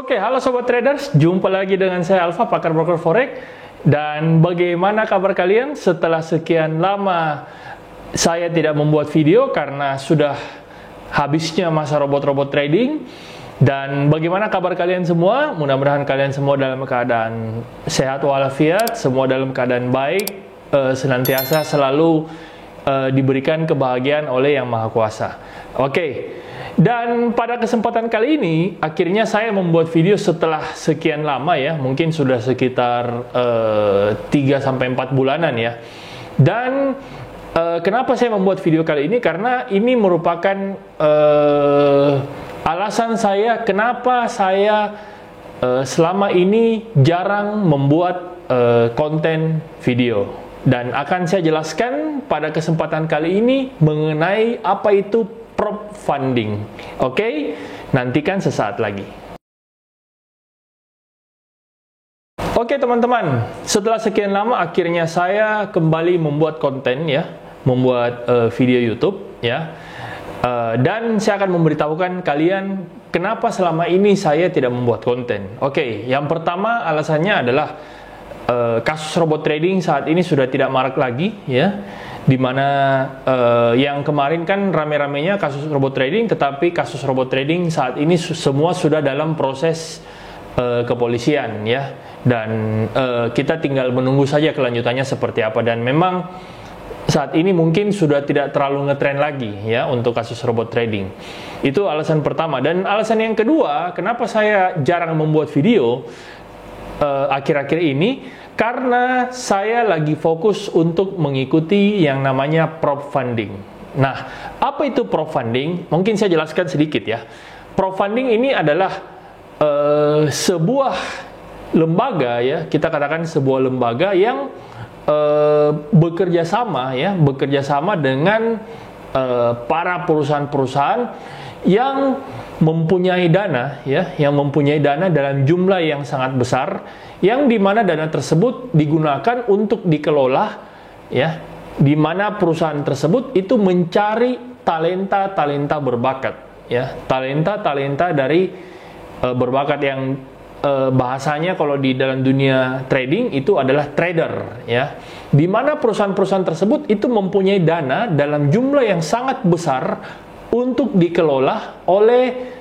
Oke, halo Sobat Traders, jumpa lagi dengan saya Alfa, pakar broker forex. Dan bagaimana kabar kalian? Setelah sekian lama saya tidak membuat video karena sudah habisnya masa robot-robot trading. Dan bagaimana kabar kalian semua? Mudah-mudahan kalian semua dalam keadaan sehat walafiat, semua dalam keadaan baik, senantiasa selalu diberikan kebahagiaan oleh Yang Maha Kuasa. Oke. Dan pada kesempatan kali ini, akhirnya saya membuat video setelah sekian lama ya, mungkin sudah sekitar 3-4 bulanan ya. Dan kenapa saya membuat video kali ini? Karena ini merupakan alasan saya kenapa saya selama ini jarang membuat konten video. Dan akan saya jelaskan pada kesempatan kali ini mengenai apa itu prop funding. Oke, nantikan sesaat lagi. Oke teman-teman, setelah sekian lama akhirnya saya kembali membuat konten ya, membuat video YouTube ya. Dan saya akan memberitahukan kalian kenapa selama ini saya tidak membuat konten. Oke, yang pertama alasannya adalah kasus robot trading saat ini sudah tidak marak lagi ya. Dimana yang kemarin kan rame-ramenya kasus robot trading, tetapi kasus robot trading saat ini semua sudah dalam proses kepolisian ya, dan kita tinggal menunggu saja kelanjutannya seperti apa. Dan memang saat ini mungkin sudah tidak terlalu ngetren lagi ya untuk kasus robot trading. Itu alasan pertama. Dan alasan yang kedua, kenapa saya jarang membuat video akhir-akhir ini, karena saya lagi fokus untuk mengikuti yang namanya prop funding. Nah, apa itu prop funding? Mungkin saya jelaskan sedikit ya. Prop funding ini adalah sebuah lembaga ya, kita katakan sebuah lembaga yang bekerja sama dengan para perusahaan-perusahaan yang mempunyai dana ya, yang mempunyai dana dalam jumlah yang sangat besar, yang dimana dana tersebut digunakan untuk dikelola ya, dimana perusahaan tersebut itu mencari talenta-talenta berbakat ya, talenta-talenta dari berbakat yang bahasanya kalau di dalam dunia trading itu adalah trader ya, dimana perusahaan-perusahaan tersebut itu mempunyai dana dalam jumlah yang sangat besar untuk dikelola oleh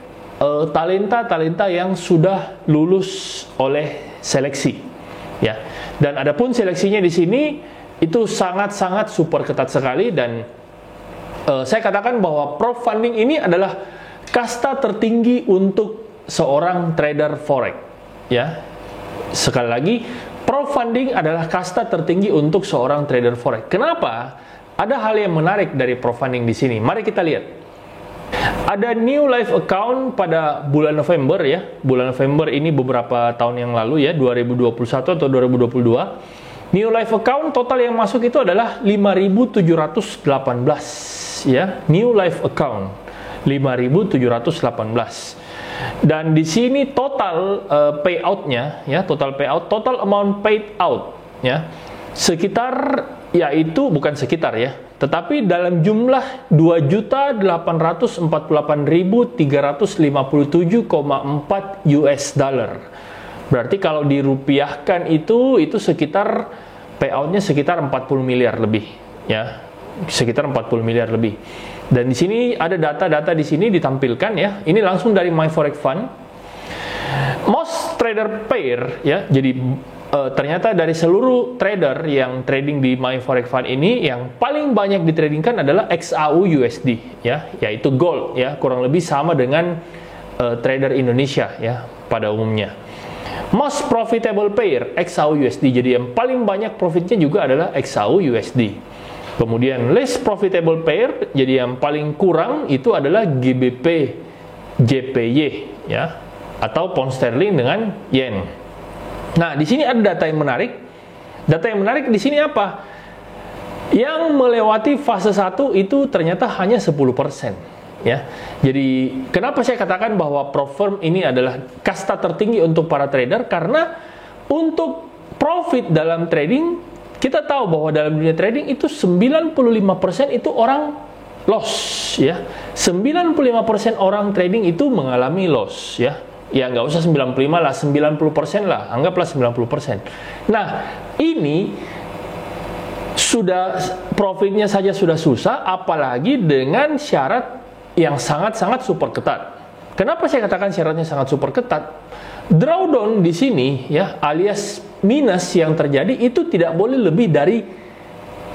talenta-talenta yang sudah lulus oleh seleksi ya. Dan adapun seleksinya di sini itu sangat-sangat super ketat sekali. Dan saya katakan bahwa prop funding ini adalah kasta tertinggi untuk seorang trader forex ya. Sekali lagi, prop funding adalah kasta tertinggi untuk seorang trader forex. Kenapa? Ada hal yang menarik dari prop funding di sini. Mari kita lihat. Ada new live account pada bulan November ya. Bulan November ini beberapa tahun yang lalu ya, 2021 atau 2022. New live account total yang masuk itu adalah 5.718 ya. New live account 5.718. Dan di sini total payoutnya ya, total amount paid out ya, sekitar, yaitu bukan sekitar ya, tetapi dalam jumlah 2.848.357,4 US dollar. Berarti kalau dirupiahkan itu sekitar payoutnya sekitar 40 miliar lebih ya, sekitar 40 miliar lebih. Dan di sini ada data-data di sini ditampilkan ya. Ini langsung dari MyForexFund. Most trader pair ya. Jadi ternyata dari seluruh trader yang trading di MyForexFund ini, yang paling banyak ditradingkan adalah XAU USD ya, yaitu gold ya, kurang lebih sama dengan trader Indonesia ya pada umumnya. Most profitable pair XAU USD. Jadi yang paling banyak profitnya juga adalah XAU USD. Kemudian least profitable pair, jadi yang paling kurang itu adalah GBP JPY ya, atau pound sterling dengan yen. Nah, di sini ada data yang menarik. Data yang menarik di sini apa? Yang melewati fase 1 itu ternyata hanya 10% ya. Jadi kenapa saya katakan bahwa prop firm ini adalah kasta tertinggi untuk para trader? Karena untuk profit dalam trading, kita tahu bahwa dalam dunia trading itu 95% itu orang loss ya. 95% orang trading itu mengalami loss ya. Ya nggak usah 95 lah, 90% lah, anggaplah 90%. Nah, ini sudah profitnya saja sudah susah, apalagi dengan syarat yang sangat-sangat super ketat. Kenapa saya katakan syaratnya sangat super ketat? Drawdown di sini ya, alias minus yang terjadi itu tidak boleh lebih dari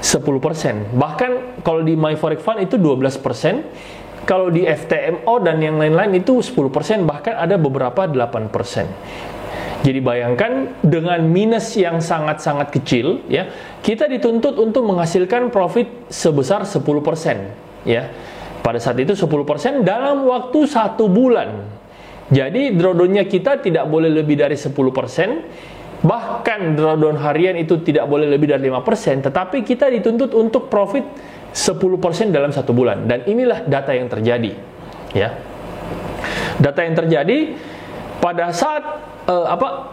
10%. Bahkan kalau di MyForex Fund itu 12%. Kalau di FTMO dan yang lain-lain itu 10%, bahkan ada beberapa 8%. Jadi bayangkan dengan minus yang sangat-sangat kecil, ya, kita dituntut untuk menghasilkan profit sebesar 10%, ya. Pada saat itu 10% dalam waktu 1 bulan. Jadi drawdown-nya kita tidak boleh lebih dari 10%, bahkan drawdown harian itu tidak boleh lebih dari 5%, tetapi kita dituntut untuk profit 10% dalam 1 bulan. Dan inilah data yang terjadi, ya. Data yang terjadi pada saat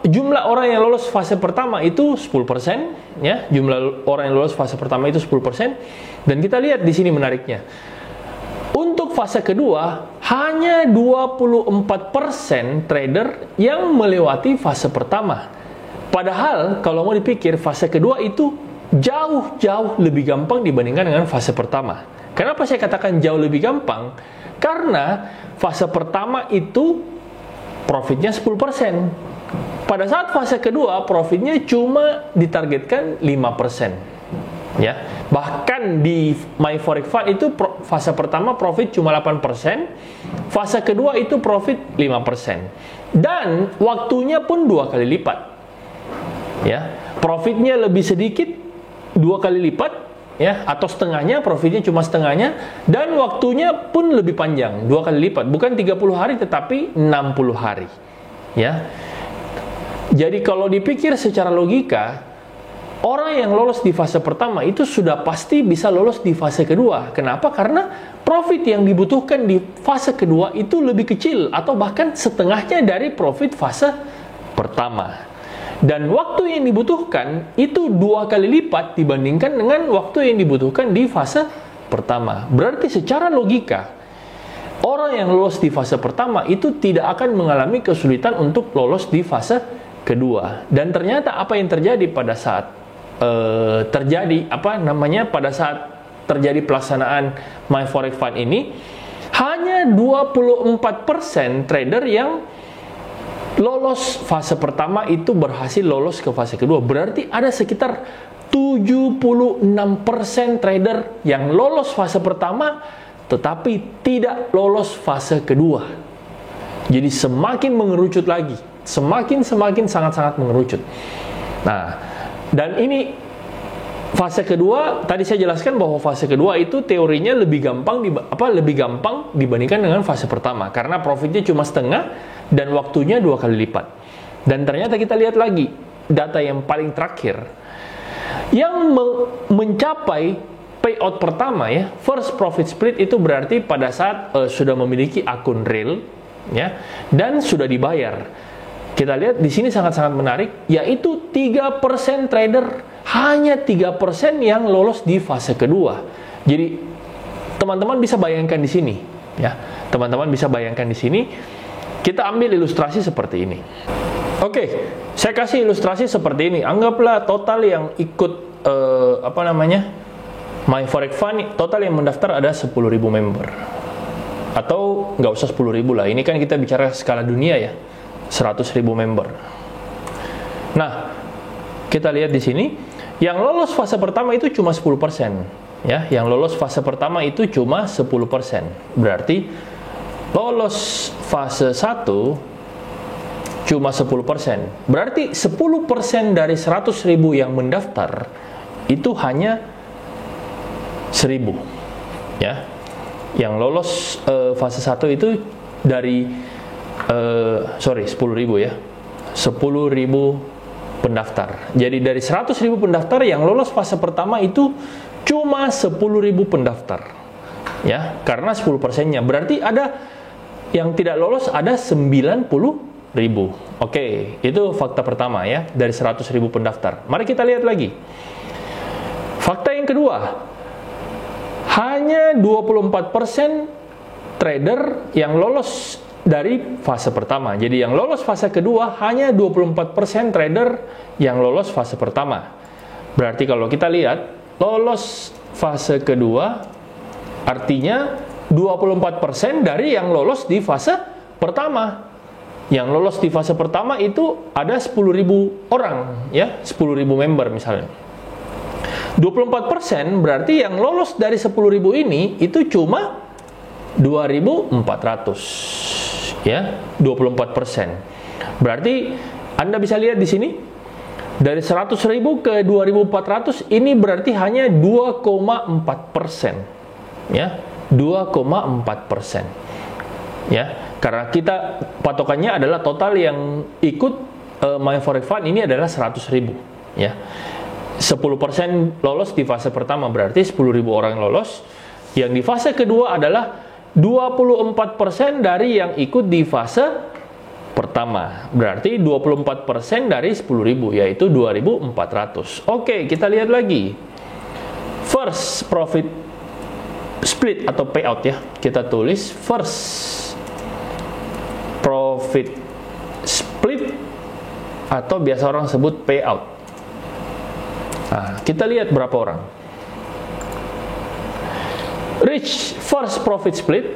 jumlah orang yang lolos fase pertama itu 10%, ya. Jumlah orang yang lolos fase pertama itu 10%. Dan kita lihat di sini menariknya. Untuk fase kedua hanya 24% trader yang melewati fase pertama. Padahal kalau mau dipikir fase kedua itu jauh-jauh lebih gampang dibandingkan dengan fase pertama. Kenapa saya katakan jauh lebih gampang? Karena fase pertama itu profitnya 10%. Pada saat fase kedua profitnya cuma ditargetkan 5%. Ya. Bahkan di MyForex Fund itu fase pertama profit cuma 8%, fase kedua itu profit 5%. Dan waktunya pun 2 kali lipat. Ya. Profitnya lebih sedikit 2 kali lipat, ya, atau setengahnya, profitnya cuma setengahnya, dan waktunya pun lebih panjang, 2 kali lipat, bukan 30 hari tetapi 60 hari, ya. Jadi kalau dipikir secara logika, orang yang lolos di fase pertama itu sudah pasti bisa lolos di fase kedua. Kenapa? Karena profit yang dibutuhkan di fase kedua itu lebih kecil, atau bahkan setengahnya dari profit fase pertama. Dan waktu yang dibutuhkan itu 2 kali lipat dibandingkan dengan waktu yang dibutuhkan di fase pertama. Berarti secara logika, orang yang lolos di fase pertama itu tidak akan mengalami kesulitan untuk lolos di fase kedua. Dan ternyata apa yang terjadi pada saat pada saat terjadi pelaksanaan MyForex Fund ini, hanya 24% trader yang lolos fase pertama itu berhasil lolos ke fase kedua. Berarti ada sekitar 76% trader yang lolos fase pertama tetapi tidak lolos fase kedua. Jadi semakin mengerucut lagi, semakin sangat-sangat mengerucut. Nah, dan ini fase kedua, tadi saya jelaskan bahwa fase kedua itu teorinya lebih gampang dibandingkan dengan fase pertama karena profitnya cuma setengah dan waktunya 2 kali lipat. Dan ternyata kita lihat lagi data yang paling terakhir yang mencapai payout pertama, ya, first profit split, itu berarti pada saat sudah memiliki akun real, ya, dan sudah dibayar. Kita lihat di sini sangat-sangat menarik, yaitu 3% trader, hanya 3% yang lolos di fase kedua. Jadi teman-teman bisa bayangkan di sini, ya. Teman-teman bisa bayangkan di sini. Kita ambil ilustrasi seperti ini. Oke, saya kasih ilustrasi seperti ini. Anggaplah total yang ikut MyForex Fund, total yang mendaftar ada 10.000 member. Atau nggak usah 10.000 lah. Ini kan kita bicara skala dunia, ya. 100.000 member. Nah, kita lihat di sini, yang lolos fase pertama itu cuma 10%, ya. Yang lolos fase pertama itu cuma 10%. Berarti lolos fase 1 cuma 10%. Berarti 10% dari 100.000 yang mendaftar itu hanya 1.000, ya. Yang lolos fase 1 itu dari 10.000, ya. 10.000 pendaftar. Jadi dari 100.000 pendaftar yang lolos fase pertama itu cuma 10.000 pendaftar, ya, karena 10%-nya. Berarti ada yang tidak lolos ada 90.000. Oke, itu fakta pertama, ya, dari 100.000 pendaftar. Mari kita lihat lagi. Fakta yang kedua, hanya 24% trader yang lolos dari fase pertama. Jadi yang lolos fase kedua hanya 24% trader yang lolos fase pertama. Berarti kalau kita lihat lolos fase kedua artinya 24% dari yang lolos di fase pertama. Yang lolos di fase pertama itu ada 10.000 orang, ya, 10.000 member misalnya. 24% berarti yang lolos dari 10.000 ini itu cuma 2.400, ya, 24%. Berarti Anda bisa lihat di sini dari 100.000 ke 2.400 ini berarti hanya 2,4%, ya, 2,4%, ya, karena kita patokannya adalah total yang ikut My Forex Fund ini adalah 100.000, ya. 10% lolos di fase pertama berarti 10.000 orang lolos. Yang di fase kedua adalah 24% dari yang ikut di fase pertama. Berarti 24% dari 10.000 yaitu 2.400. Oke, kita lihat lagi. First profit split atau payout, ya. Kita tulis first profit split atau biasa orang sebut payout. Nah, kita lihat berapa orang reach first profit split.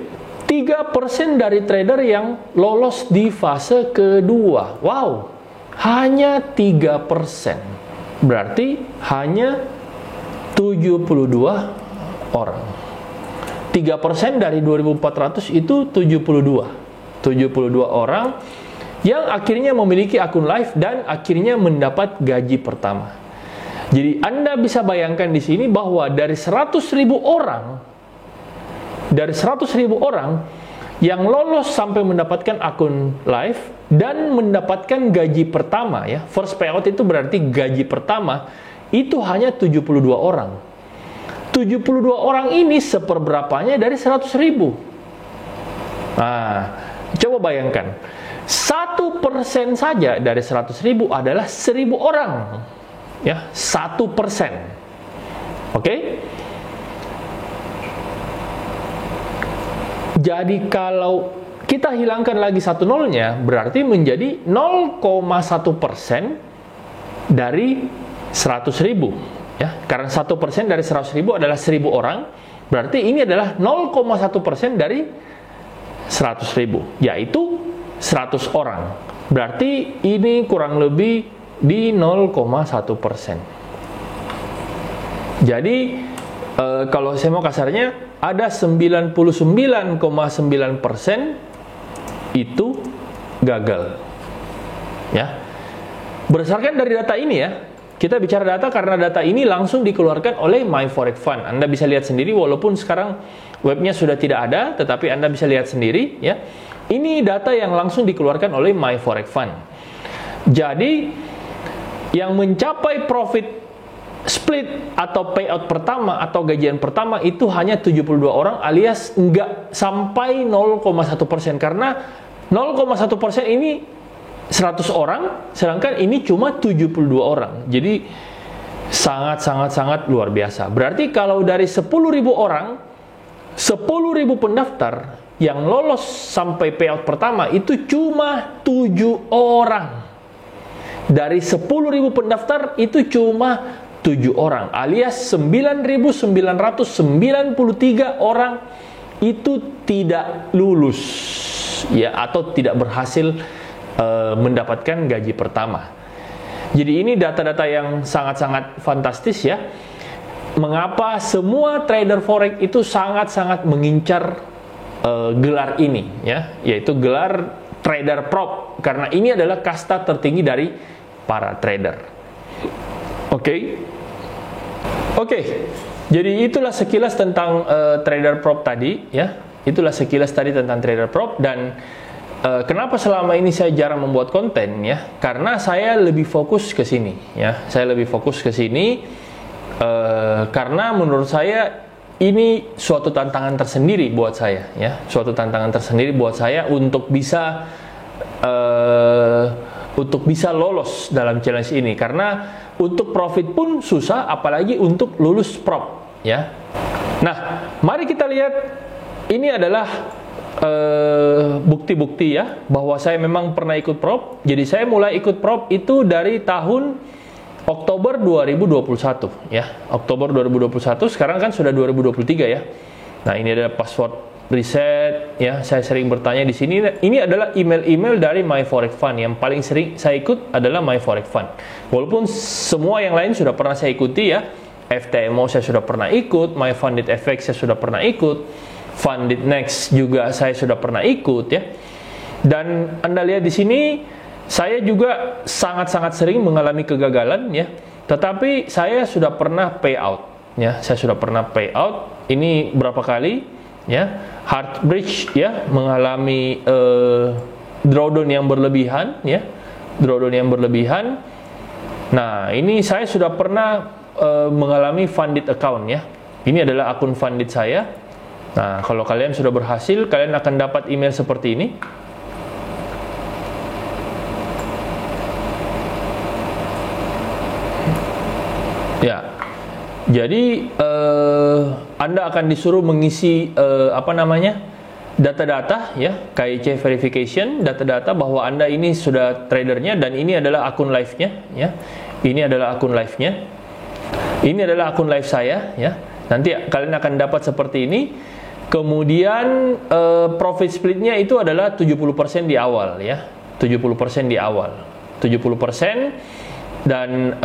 3% dari trader yang lolos di fase kedua. Wow, hanya 3%. Berarti hanya 72 orang. 3% dari 2.400 itu 72 orang yang akhirnya memiliki akun live dan akhirnya mendapat gaji pertama. Jadi Anda bisa bayangkan di sini bahwa dari 100.000 orang yang lolos sampai mendapatkan akun live dan mendapatkan gaji pertama, ya, first payout itu berarti gaji pertama, itu hanya 72 orang. 72 orang ini seperberapanya dari 100.000. Nah, coba bayangkan, 1% saja dari 100.000 adalah 1.000 orang, ya, 1%. Oke? Jadi kalau kita hilangkan lagi satu nolnya, berarti menjadi 0,1% dari 100.000, ya. Karena 1% dari 100.000 adalah 1.000 orang, berarti ini adalah 0,1% dari 100.000, yaitu 100 orang. Berarti ini kurang lebih di 0,1%. Jadi kalau saya mau kasarnya, ada 99,9% itu gagal, ya. Berdasarkan dari data ini, ya, kita bicara data karena data ini langsung dikeluarkan oleh My Forex Fund. Anda bisa lihat sendiri, walaupun sekarang webnya sudah tidak ada, tetapi Anda bisa lihat sendiri, ya. Ini data yang langsung dikeluarkan oleh My Forex Fund. Jadi yang mencapai profit split atau payout pertama atau gajian pertama itu hanya 72 orang, alias enggak sampai 0,1%, karena 0,1% ini 100 orang, sedangkan ini cuma 72 orang. Jadi sangat luar biasa. Berarti kalau dari 10.000 orang, 10.000 pendaftar yang lolos sampai payout pertama itu cuma 7 orang. Dari 10.000 pendaftar itu cuma 7 orang, alias 9.993 orang itu tidak lulus, ya, atau tidak berhasil mendapatkan gaji pertama. Jadi ini data-data yang sangat-sangat fantastis, ya. Mengapa semua trader forex itu sangat-sangat mengincar gelar ini, ya, yaitu gelar trader prop, karena ini adalah kasta tertinggi dari para trader. Oke, jadi itulah sekilas tentang trader prop tadi, ya. Itulah sekilas tadi tentang trader prop. Dan kenapa selama ini saya jarang membuat konten, ya? Karena saya lebih fokus ke sini, ya. Saya lebih fokus ke sini karena menurut saya ini suatu tantangan tersendiri buat saya, ya. Suatu tantangan tersendiri buat saya untuk bisa lolos dalam challenge ini, karena untuk profit pun susah, apalagi untuk lulus prop, ya. Nah, mari kita lihat, ini adalah bukti-bukti ya bahwa saya memang pernah ikut prop. Jadi saya mulai ikut prop itu dari tahun Oktober 2021 ya. Oktober 2021, sekarang kan sudah 2023 ya. Nah, ini ada password reset ya. Saya sering bertanya di sini. Ini adalah email-email dari MyForexFund. Yang paling sering saya ikut adalah MyForexFund. Walaupun semua yang lain sudah pernah saya ikuti ya. FTMO saya sudah pernah ikut, MyFundedFX saya sudah pernah ikut. Funded Next juga saya sudah pernah ikut ya. Dan Anda lihat di sini saya juga sangat-sangat sering mengalami kegagalan ya. Tetapi saya sudah pernah payout ya. Saya sudah pernah payout. Ini berapa kali ya? Hard bridge ya, mengalami drawdown yang berlebihan ya. Drawdown yang berlebihan. Nah, ini saya sudah pernah mengalami funded account ya. Ini adalah akun funded saya. Nah, kalau kalian sudah berhasil, kalian akan dapat email seperti ini. Ya, jadi Anda akan disuruh mengisi data-data ya, KYC verification, data-data bahwa Anda ini sudah tradernya dan ini adalah akun live-nya ya. Ini adalah akun live-nya. Ini adalah akun live saya ya. Nanti kalian akan dapat seperti ini. Kemudian profit splitnya itu adalah 70% di awal ya. 70% di awal. 70% dan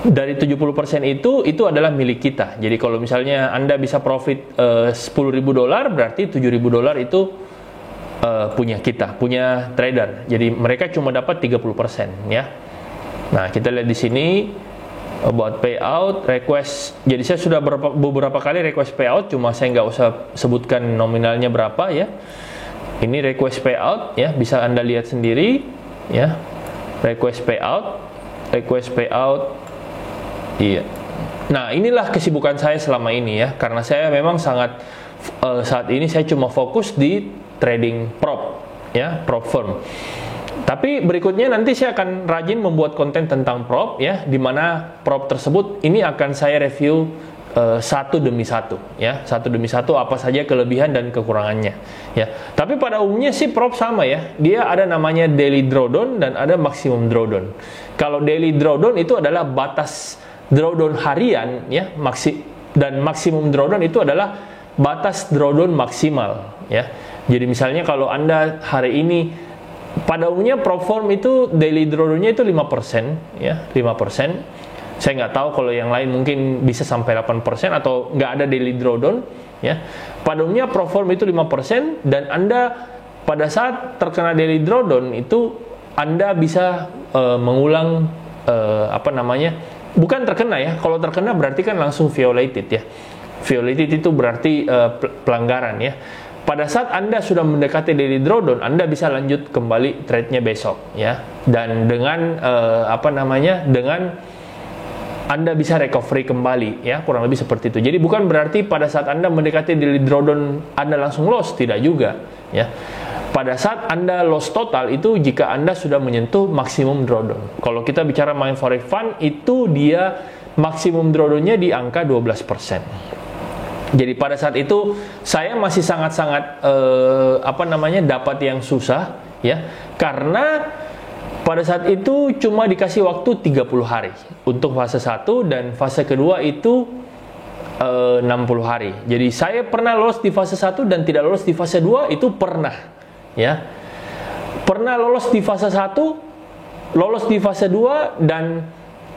dari 70% itu adalah milik kita. Jadi kalau misalnya Anda bisa profit $10.000, berarti $7.000 itu punya kita, punya trader. Jadi mereka cuma dapat 30% ya. Nah, kita lihat di sini about payout, request. Jadi saya sudah beberapa kali request payout, cuma saya nggak usah sebutkan nominalnya berapa ya. Ini request payout ya, bisa Anda lihat sendiri ya. Request payout. Iya. Nah, inilah kesibukan saya selama ini ya, karena saya memang sangat saat ini saya cuma fokus di trading prop ya, prop firm. Tapi berikutnya nanti saya akan rajin membuat konten tentang prop ya, di mana prop tersebut ini akan saya review satu demi satu ya, satu demi satu apa saja kelebihan dan kekurangannya ya. Tapi pada umumnya sih prop sama ya, dia ada namanya daily drawdown dan ada maximum drawdown. Kalau daily drawdown itu adalah batas drawdown harian ya, dan maximum drawdown itu adalah batas drawdown maksimal ya. Jadi misalnya kalau Anda hari ini, pada umumnya prop firm itu daily drawdown-nya itu 5% ya, 5%. Saya nggak tahu kalau yang lain mungkin bisa sampai 8% atau nggak ada daily drawdown ya. Pada umumnya prop firm itu 5% dan Anda pada saat terkena daily drawdown itu Anda bisa mengulang bukan terkena ya. Kalau terkena berarti kan langsung violated ya. Violated itu berarti pelanggaran ya. Pada saat Anda sudah mendekati daily drawdown, Anda bisa lanjut kembali trade-nya besok ya. Dan dengan dengan Anda bisa recovery kembali ya, kurang lebih seperti itu. Jadi bukan berarti pada saat Anda mendekati daily drawdown Anda langsung loss, tidak juga ya. Pada saat Anda loss total itu jika Anda sudah menyentuh maksimum drawdown. Kalau kita bicara MyForexFund itu dia maksimum drawdown-nya di angka 12%. Jadi pada saat itu saya masih sangat-sangat dapat yang susah ya, karena pada saat itu cuma dikasih waktu 30 hari untuk fase 1 dan fase kedua itu 60 hari. Jadi saya pernah lolos di fase 1 dan tidak lolos di fase 2 itu pernah ya. Pernah lolos di fase 1, lolos di fase 2 dan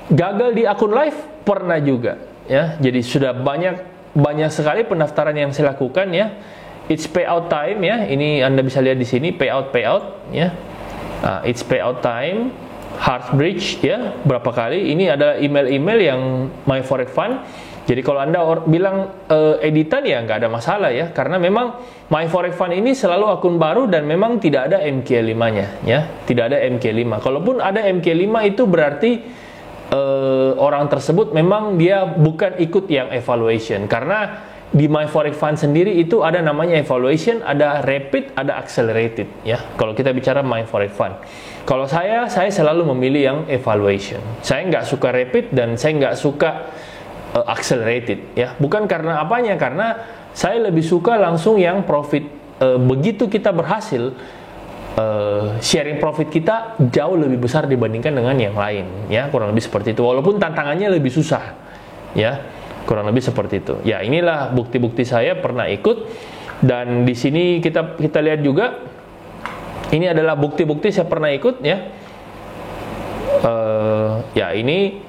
gagal di akun live pernah juga ya. Jadi sudah banyak sekali pendaftaran yang saya lakukan ya. It's payout time ya. Ini Anda bisa lihat di sini payout ya. It's payout time, hard bridge ya. Berapa kali? Ini adalah email-email yang MyForexFund. Jadi kalau Anda bilang editan ya nggak ada masalah ya, karena memang MyForexFund ini selalu akun baru dan memang tidak ada MK5-nya ya. Tidak ada MK5. Kalaupun ada MK5 itu berarti orang tersebut memang dia bukan ikut yang evaluation, karena di MyForexFund sendiri itu ada namanya evaluation, ada rapid, ada accelerated ya. Kalau kita bicara MyForexFund, kalau saya selalu memilih yang evaluation. Saya nggak suka rapid dan saya nggak suka accelerated ya. Bukan karena apanya, karena saya lebih suka langsung yang profit. Begitu kita berhasil, sharing profit kita jauh lebih besar dibandingkan dengan yang lain, ya, kurang lebih seperti itu. Walaupun tantangannya lebih susah, ya, kurang lebih seperti itu. Ya, inilah bukti-bukti saya pernah ikut, dan di sini kita lihat juga, ini adalah bukti-bukti saya pernah ikut, ya. Ya, ini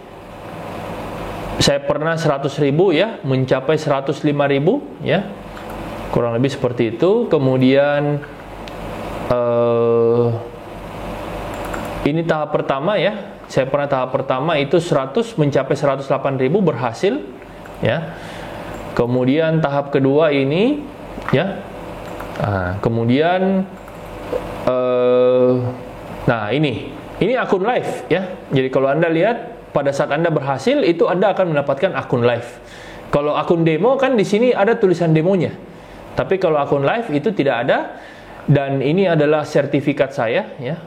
saya pernah 100.000, ya, mencapai 105.000, ya, kurang lebih seperti itu. Kemudian ini tahap pertama, ya, saya pernah tahap pertama itu 100 mencapai 108.000 berhasil, ya. Kemudian tahap kedua ini, ya, kemudian nah ini akun live, ya. Jadi kalau Anda lihat pada saat Anda berhasil itu Anda akan mendapatkan akun live. Kalau akun demo kan di sini ada tulisan demonya. Tapi kalau akun live itu tidak ada, dan ini adalah sertifikat saya, ya.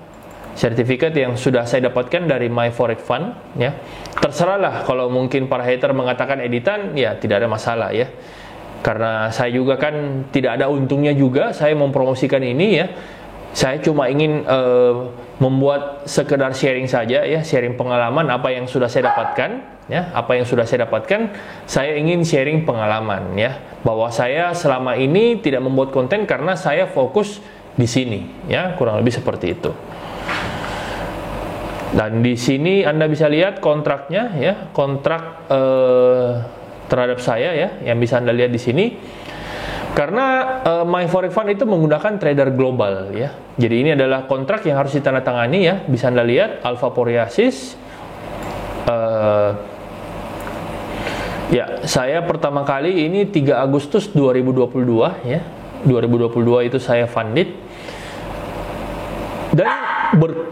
Sertifikat yang sudah saya dapatkan dari My Forex Fund, ya. Terserahlah kalau mungkin para hater mengatakan editan, ya tidak ada masalah, ya. Karena saya juga kan tidak ada untungnya juga saya mempromosikan ini, ya. Saya cuma ingin membuat sekedar sharing saja, ya, sharing pengalaman apa yang sudah saya dapatkan, ya, apa yang sudah saya dapatkan. Saya ingin sharing pengalaman, ya, bahwa saya selama ini tidak membuat konten karena saya fokus di sini, ya, kurang lebih seperti itu. Dan di sini Anda bisa lihat kontraknya, ya, kontrak terhadap saya, ya, yang bisa Anda lihat di sini. Karena My Forex Fund itu menggunakan trader global, ya. Jadi ini adalah kontrak yang harus ditandatangani, ya. Bisa Anda lihat Alpha Psoriasis. Ya, saya pertama kali ini 3 Agustus 2022, ya. 2022 itu saya funded. Dan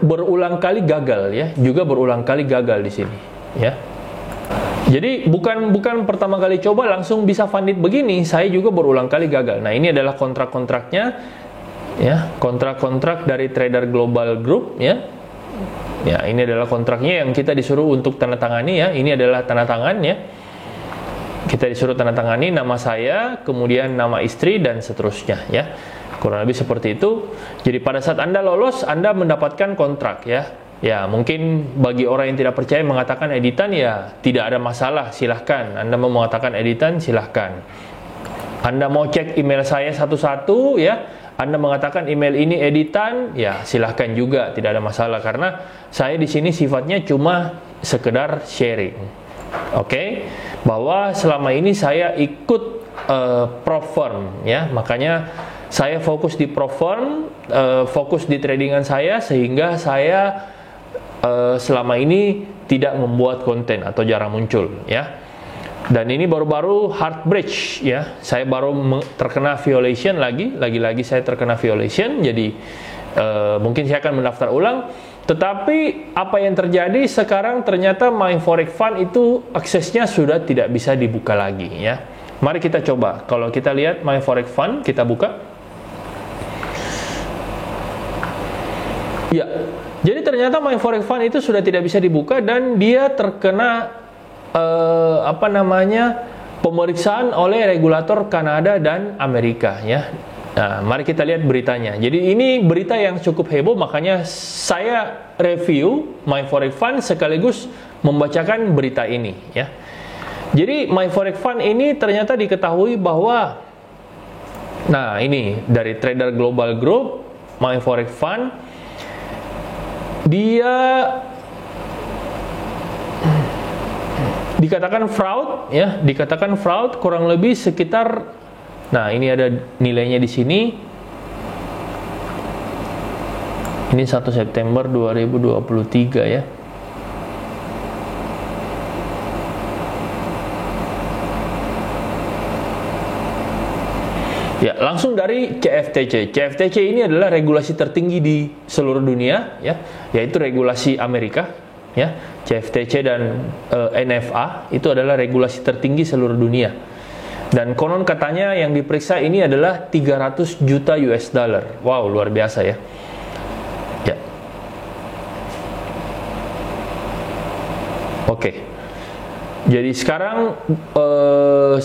berulang kali gagal, ya. Juga berulang kali gagal di sini, ya. Jadi bukan pertama kali coba langsung bisa funded begini, saya juga berulang kali gagal. Nah, ini adalah kontrak-kontraknya, ya, kontrak-kontrak dari Trader Global Group, ya. Ya, ini adalah kontraknya yang kita disuruh untuk tanda tangani, ya. Ini adalah tanda tangan, ya. Kita disuruh tanda tangani nama saya, kemudian nama istri dan seterusnya, ya. Kurang lebih seperti itu. Jadi pada saat Anda lolos, Anda mendapatkan kontrak, ya. Ya, mungkin bagi orang yang tidak percaya mengatakan editan, ya tidak ada masalah, silahkan. Anda mau mengatakan editan, silahkan. Anda mau cek email saya satu-satu, ya. Anda mengatakan email ini editan, ya silahkan juga, tidak ada masalah. Karena saya di sini sifatnya cuma sekedar sharing, oke? Bahwa selama ini saya ikut Profirm, ya. Makanya saya fokus di Profirm, fokus di tradingan saya, sehingga saya selama ini tidak membuat konten atau jarang muncul, ya. Dan ini baru-baru hard breach, ya. Saya baru terkena violation lagi saya terkena violation. Jadi mungkin saya akan mendaftar ulang. Tetapi apa yang terjadi sekarang, ternyata My Forex Fund itu aksesnya sudah tidak bisa dibuka lagi, ya. Mari kita coba. Kalau kita lihat My Forex Fund, kita buka. Ya. Jadi ternyata My Forex Fund itu sudah tidak bisa dibuka dan dia terkena pemeriksaan oleh regulator Kanada dan Amerika, ya. Nah, mari kita lihat beritanya. Jadi ini berita yang cukup heboh, makanya saya review My Forex Fund sekaligus membacakan berita ini, ya. Jadi My Forex Fund ini ternyata diketahui bahwa, nah ini dari Trader Global Group, My Forex Fund, dia dikatakan fraud, ya, dikatakan fraud kurang lebih sekitar, nah ini ada nilainya di sini. Ini 1 September 2023, ya. Ya, langsung dari CFTC. CFTC ini adalah regulasi tertinggi di seluruh dunia, ya, yaitu regulasi Amerika, ya. CFTC dan NFA itu adalah regulasi tertinggi seluruh dunia. Dan konon katanya yang diperiksa ini adalah 300 juta US dollar. Wow, luar biasa, ya. Ya. Oke. Jadi sekarang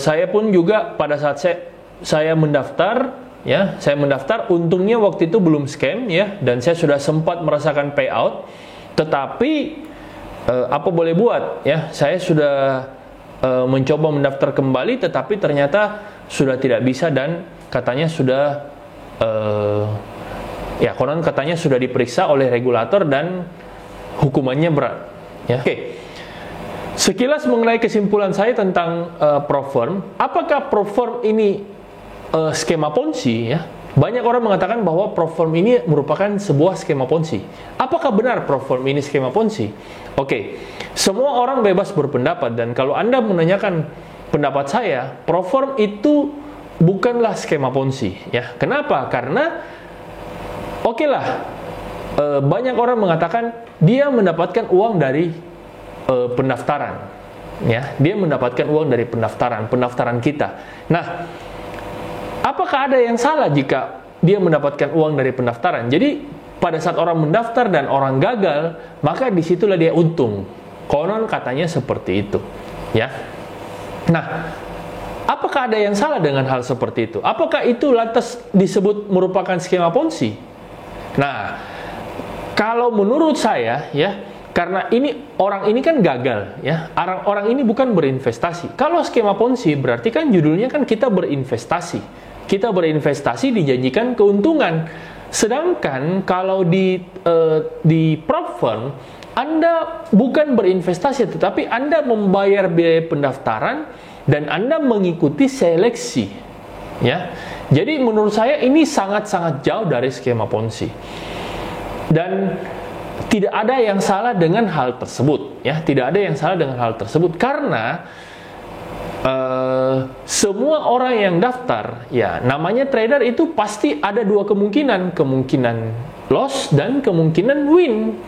saya pun juga pada saat saya saya mendaftar, ya, saya mendaftar. Untungnya waktu itu belum scam, ya, dan saya sudah sempat merasakan payout. Tetapi apa boleh buat, ya, saya sudah mencoba mendaftar kembali, tetapi ternyata sudah tidak bisa dan katanya sudah ya, konon katanya sudah diperiksa oleh regulator dan hukumannya berat, ya. Oke. Sekilas mengenai kesimpulan saya tentang Propform. Apakah Propform ini skema Ponzi, ya? Banyak orang mengatakan bahwa Propform ini merupakan sebuah skema Ponzi. Apakah benar Propform ini skema Ponzi? Oke. Semua orang bebas berpendapat, dan kalau Anda menanyakan pendapat saya, Propform itu bukanlah skema Ponzi, ya. Kenapa? Karena oke lah, banyak orang mengatakan dia mendapatkan uang dari pendaftaran, ya, dia mendapatkan uang dari pendaftaran kita. Nah, apakah ada yang salah jika dia mendapatkan uang dari pendaftaran? Jadi pada saat orang mendaftar dan orang gagal, maka disitulah dia untung. Konon katanya seperti itu, ya. Nah, apakah ada yang salah dengan hal seperti itu? Apakah itu lantas disebut merupakan skema Ponzi? Nah, kalau menurut saya, ya, karena orang ini kan gagal, ya. Orang ini bukan berinvestasi. Kalau skema Ponzi berarti kan judulnya kan kita berinvestasi. Kita berinvestasi dijanjikan keuntungan. Sedangkan kalau di Propform, Anda bukan berinvestasi, tetapi Anda membayar biaya pendaftaran dan Anda mengikuti seleksi, ya. Jadi menurut saya ini sangat-sangat jauh dari skema Ponzi. Dan tidak ada yang salah dengan hal tersebut, ya. Tidak ada yang salah dengan hal tersebut karena semua orang yang daftar, ya, namanya trader itu pasti ada dua kemungkinan loss dan kemungkinan win,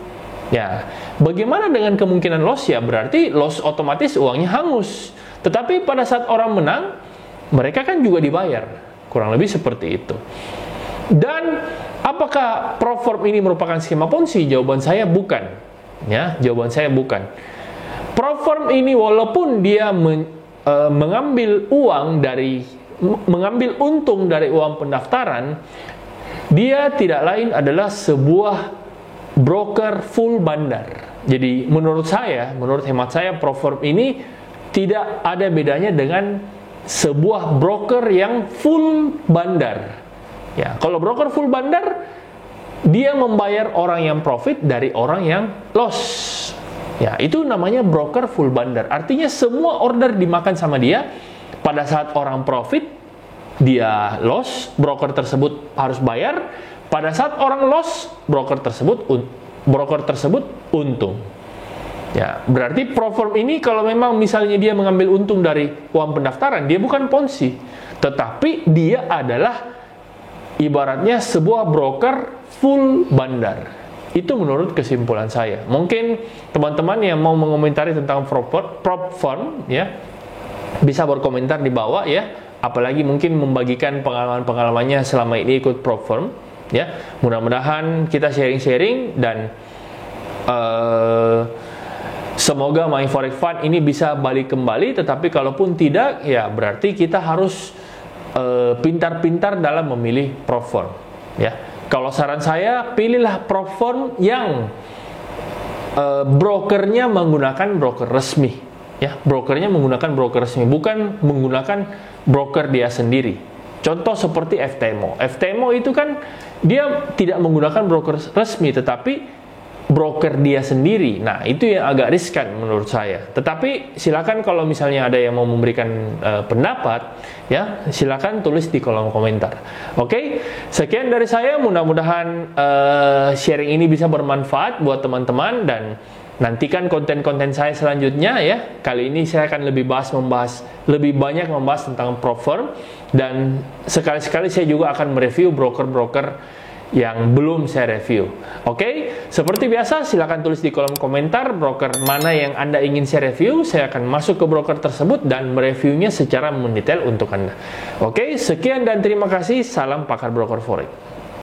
ya. Bagaimana dengan kemungkinan loss? Ya berarti loss otomatis uangnya hangus. Tetapi pada saat orang menang, mereka kan juga dibayar, kurang lebih seperti itu. Dan apakah Propform ini merupakan skema Ponzi? Jawaban saya bukan, ya. Jawaban saya bukan. Propform ini walaupun dia mengambil untung dari uang pendaftaran, dia tidak lain adalah sebuah broker full bandar. Jadi menurut hemat saya, Propform ini tidak ada bedanya dengan sebuah broker yang full bandar. Ya, kalau broker full bandar, dia membayar orang yang profit dari orang yang loss. Ya, itu namanya broker full bandar. Artinya semua order dimakan sama dia. Pada saat orang profit, dia loss, broker tersebut harus bayar. Pada saat orang loss, broker tersebut untung. Ya, berarti Propform ini kalau memang misalnya dia mengambil untung dari uang pendaftaran, dia bukan Ponzi, tetapi dia adalah ibaratnya sebuah broker full bandar. Itu menurut kesimpulan saya. Mungkin teman-teman yang mau mengomentari tentang Propform, ya, bisa berkomentar di bawah, ya. Apalagi mungkin membagikan pengalaman-pengalamannya selama ini ikut Propform, ya. Mudah-mudahan kita sharing-sharing dan semoga My Forex Fund ini bisa balik kembali. Tetapi kalaupun tidak, ya berarti kita harus pintar-pintar dalam memilih Propform, ya. Kalau saran saya, pilihlah Propform yang brokernya menggunakan broker resmi, ya. Brokernya menggunakan broker resmi, bukan menggunakan broker dia sendiri. Contoh seperti FTMO. FTMO itu kan dia tidak menggunakan broker resmi, tetapi broker dia sendiri. Nah, itu yang agak riskan menurut saya. Tetapi silakan kalau misalnya ada yang mau memberikan pendapat, ya, silakan tulis di kolom komentar. Oke, sekian dari saya. Mudah-mudahan sharing ini bisa bermanfaat buat teman-teman dan nantikan konten-konten saya selanjutnya, ya. Kali ini saya akan lebih banyak membahas tentang Propform dan sekali-sekali saya juga akan mereview broker-broker yang belum saya review. Oke, seperti biasa silakan tulis di kolom komentar broker mana yang Anda ingin saya review. Saya akan masuk ke broker tersebut dan mereviewnya secara mendetail untuk Anda. Oke, sekian dan terima kasih. Salam pakar broker forex.